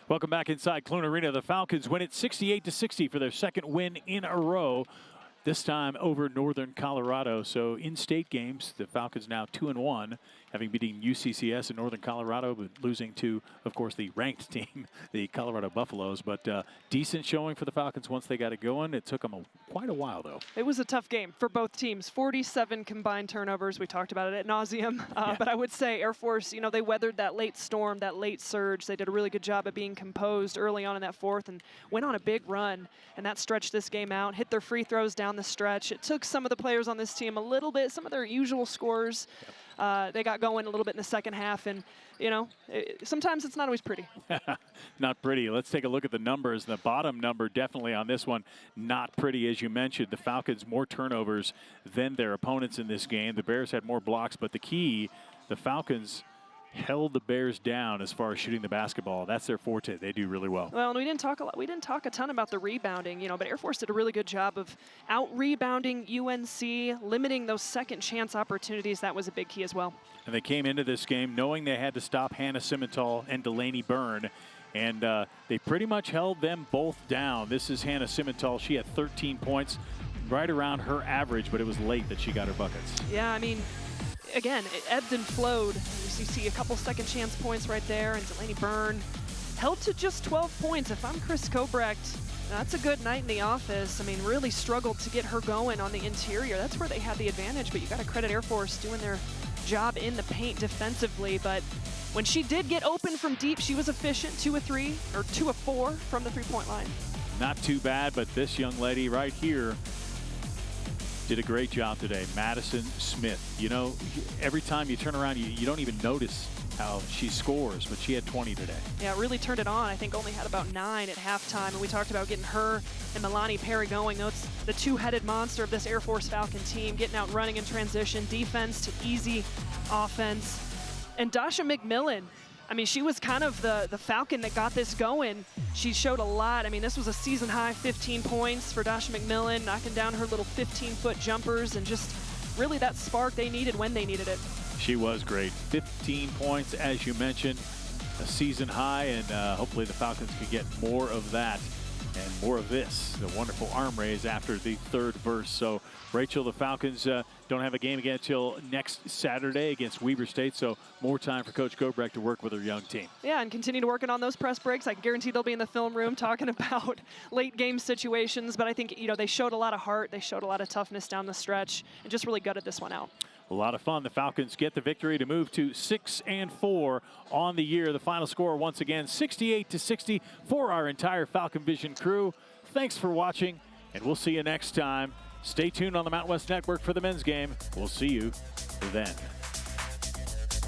Welcome back inside Clune Arena. The Falcons win it 68-60 for their second win in a row, this time over Northern Colorado. So in-state games, the Falcons now 2-1, having beaten UCCS in Northern Colorado, but losing to, of course, the ranked team, the Colorado Buffaloes. But decent showing for the Falcons once they got it going. It took them quite a while, though. It was a tough game for both teams. 47 combined turnovers. We talked about it ad nauseum. But I would say Air Force, you know, they weathered that late storm, that late surge. They did a really good job of being composed early on in that fourth and went on a big run. And that stretched this game out, hit their free throws down the stretch. It took some of the players on this team a little bit, some of their usual scores. They got going a little bit in the second half, and, you know, sometimes it's not always pretty. Not pretty. Let's take a look at the numbers. The bottom number definitely on this one, not pretty, as you mentioned. The Falcons more turnovers than their opponents in this game. The Bears had more blocks, but the key, the Falcons held the Bears down as far as shooting the basketball. That's their forte. They do really well. Well, and we didn't talk a ton about the rebounding, you know, but Air Force did a really good job of out-rebounding UNC, limiting those second chance opportunities. That was a big key as well. And they came into this game knowing they had to stop Hannah Simmental and Delaney Byrne, and they pretty much held them both down. This is Hannah Simmental. She had 13 points, right around her average, but it was late that she got her buckets. Yeah, I mean, again, it ebbed and flowed. You see a couple second chance points right there, and Delaney Byrne held to just 12 points. If I'm Chris Kobrecht, that's a good night in the office. I mean, really struggled to get her going on the interior. That's where they had the advantage, but you got to credit Air Force doing their job in the paint defensively. But when she did get open from deep, she was efficient, 2 of 3 or 2 of 4 from the three-point line. Not too bad, but this young lady right here did a great job today. Madison Smith. You know, every time you turn around, you don't even notice how she scores, but she had 20 today. Yeah, really turned it on. I think only had about 9 at halftime, and we talked about getting her and Milani Perry going. That's the two-headed monster of this Air Force Falcon team, getting out running in transition, defense to easy offense. And Dasha McMillan, I mean, she was kind of the Falcon that got this going. She showed a lot. I mean, this was a season-high 15 points for Dasha McMillan, knocking down her little 15-foot jumpers and just really that spark they needed when they needed it. She was great. 15 points, as you mentioned, a season high, and hopefully the Falcons could get more of that and more of this, the wonderful arm raise after the third verse. So, Rachel, the Falcons don't have a game again until next Saturday against Weber State, so more time for Coach Kobrecht to work with her young team. Yeah, and continue to working on those press breaks. I guarantee they'll be in the film room talking about late game situations, but I think, you know, they showed a lot of heart, they showed a lot of toughness down the stretch, and just really gutted this one out. A lot of fun. The Falcons get the victory to move to 6-4 on the year. The final score, once again, 68-60 for our entire Falcon Vision crew. Thanks for watching, and we'll see you next time. Stay tuned on the Mountain West Network for the men's game. We'll see you then.